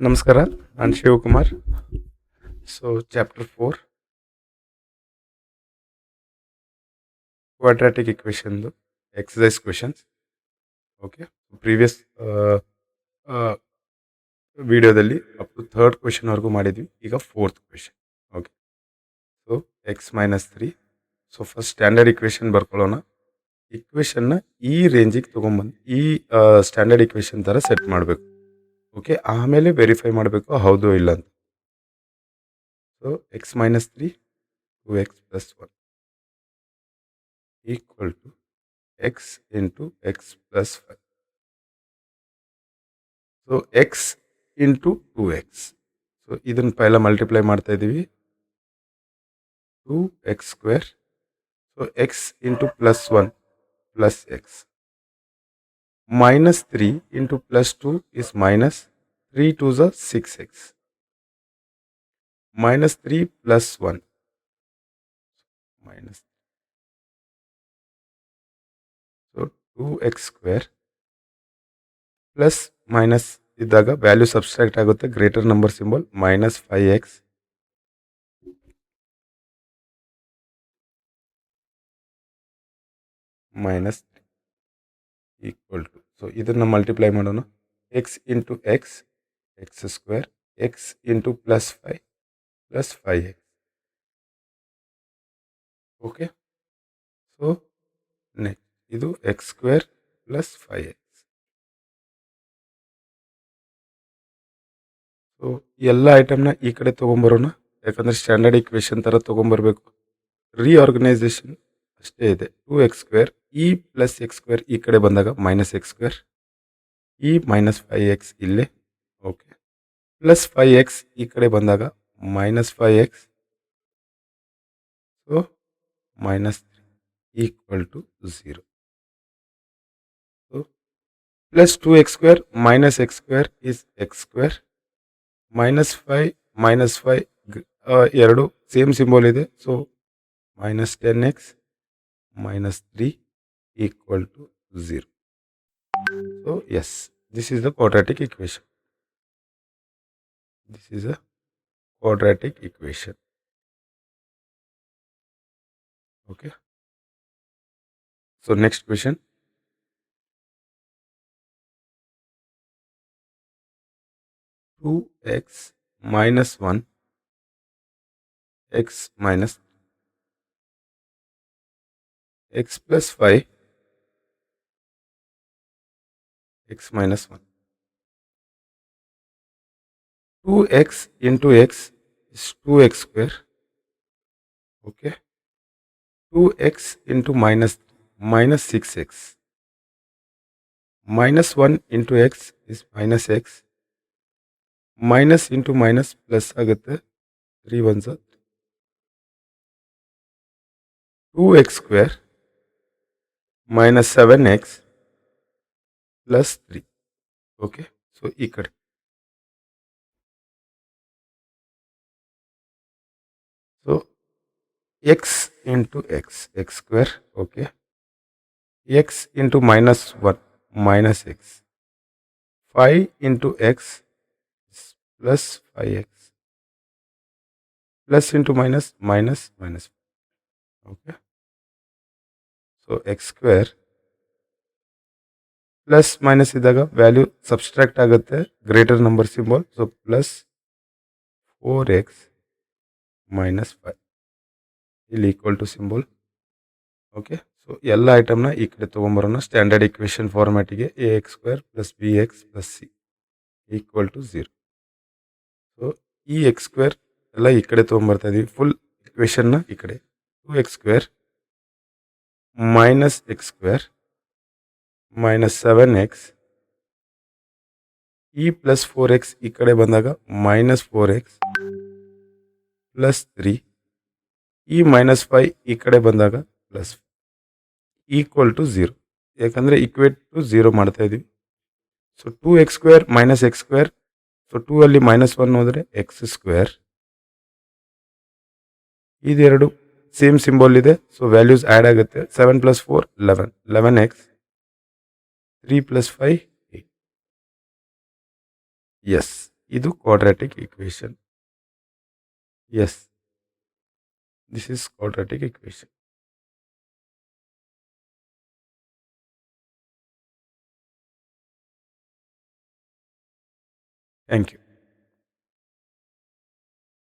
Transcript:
ನಮಸ್ಕಾರ, ನಾನು Shivakumar. So chapter 4 quadratic ಇಕ್ವೇಷನ್ದು ಎಕ್ಸಸೈಸ್ ಕ್ವೆಶನ್ಸ್. ಓಕೆ, ಪ್ರೀವಿಯಸ್ ವಿಡಿಯೋದಲ್ಲಿ ಅಪ್ ಟು ಥರ್ಡ್ ಕ್ವೆಶನ್ವರೆಗೂ ಮಾಡಿದ್ವಿ. ಈಗ fourth question. Okay, so x-3. So first standard equation ಬರ್ಕೊಳ್ಳೋಣ. ಇಕ್ವೇಷನ್ನ ಈ ರೇಂಜಿಗೆ ತೊಗೊಂಬಂದು ಈ ಸ್ಟ್ಯಾಂಡರ್ಡ್ ಇಕ್ವೇಷನ್ ಥರ ಸೆಟ್ ಮಾಡಬೇಕು. ಓಕೆ, ಆಮೇಲೆ ವೆರಿಫೈ ಮಾಡಬೇಕು ಹೌದು ಇಲ್ಲ ಅಂತ. So x-3 2x plus 1 equal to x into x plus 5. So x into 2x. So ಇದನ್ನು ಪೈಲ ಮಲ್ಟಿಪ್ಲೈ ಮಾಡ್ತಾ ಇದ್ದೀವಿ. 2x square. So x into plus 1 plus x. Minus 3 into plus 2 is minus 3 to the 6x. Minus 3 plus 1. Minus. So 2x square plus minus ಇದ್ದಾಗ value subtract ಆಗುತ್ತೆ. Greater number symbol minus 5x minus equal to. So ಇದನ್ನು multiply ಮಾಡೋಣ. x into x, x square, x into plus 5 plus 5x. Okay, so next ಇದು x square plus 5x. So ಎಲ್ಲ ಐಟಮ್ನ ಈ ಕಡೆ ತೊಗೊಂಬರೋಣ, ಯಾಕಂದರೆ ಸ್ಟ್ಯಾಂಡರ್ಡ್ ಇಕ್ವೇಷನ್ ಥರ ತೊಗೊಂಬರ್ಬೇಕು. ರೀಆರ್ಗನೈಸೇಷನ್ ಅಷ್ಟೇ ಇದೆ. 2x square ಈ ಪ್ಲಸ್ ಎಕ್ಸ್ ಸ್ಕ್ವೇರ್ ಈ ಕಡೆ ಬಂದಾಗ ಮೈನಸ್ ಎಕ್ಸ್ ಸ್ಕ್ವೇರ್, ಈ ಮೈನಸ್ 5x ಇಲ್ಲೇ. ಓಕೆ, ಪ್ಲಸ್ 5x ಈ ಕಡೆ ಬಂದಾಗ minus 5x. So minus 3 equal to 0. So plus 2x square minus x square is x square. Minus 5 ಎರಡು ಸೇಮ್ ಸಿಂಬಲ್ ಇದೆ. So minus 10x minus 3 equal to 0. So yes, this is the quadratic equation. This is a quadratic equation. Okay. So next question. 2x minus 1 x minus x plus 5 x minus 1. 2x into x is 2x square. Okay. 2x into minus 6x. Minus 1 into x is minus x. Minus into minus plus ಆಗುತ್ತೆ. 3 ones are 2x square minus 7x plus 3. Okay, so ಈ ಕಡೆ. So x into x, x square. Okay, x into minus 1 minus x. 5 into x is plus 5x. Plus into minus minus minus. Okay, so x square plus minus ಇದ್ದಾಗ value subtract ಆಗುತ್ತೆ. Greater number symbol. So plus 4x minus 5 ಇಲ್ಲಿ equal to symbol. Okay, so ಎಲ್ಲ ಐಟಮ್ನ ಈ ಕಡೆ ತೊಗೊಂಬರೋಣ standard equation ಫಾರ್ಮ್ಯಾಟಿಗೆ. ax² plus bx plus c equal to 0. So ಈ x² ಎಲ್ಲ ಈ ಕಡೆ ತೊಗೊಂಬರ್ತಾ ಇದೀವಿ. ಫುಲ್ ಇಕ್ವೇಷನ್ನ ಈ ಕಡೆ. 2x² minus x² minus 7x ಈ ಪ್ಲಸ್ 4x ಈ ಕಡೆ ಬಂದಾಗ ಮೈನಸ್ 4x ಪ್ಲಸ್ 3 ಈ ಮೈನಸ್ 5 ಈ ಕಡೆ ಬಂದಾಗ ಪ್ಲಸ್ ಈಕ್ವಲ್ ಟು 0. ಯಾಕಂದರೆ ಈಕ್ವೇಟ್ ಟು 0 ಮಾಡ್ತಾ ಇದ್ದೀವಿ. So 2x² minus x². So 2 ಅಲ್ಲಿ ಮೈನಸ್ 1 ಹೋದರೆ x². ಇದೆರಡು ಸೇಮ್ ಸಿಂಬಲ್ ಇದೆ. ಸೊ ವ್ಯಾಲ್ಯೂಸ್ ಆ್ಯಡ್ ಆಗುತ್ತೆ. 7 plus 4 11. 11x 3 plus 5 8. Yes, ಇದು quadratic equation. Yes, this is quadratic equation. Thank you.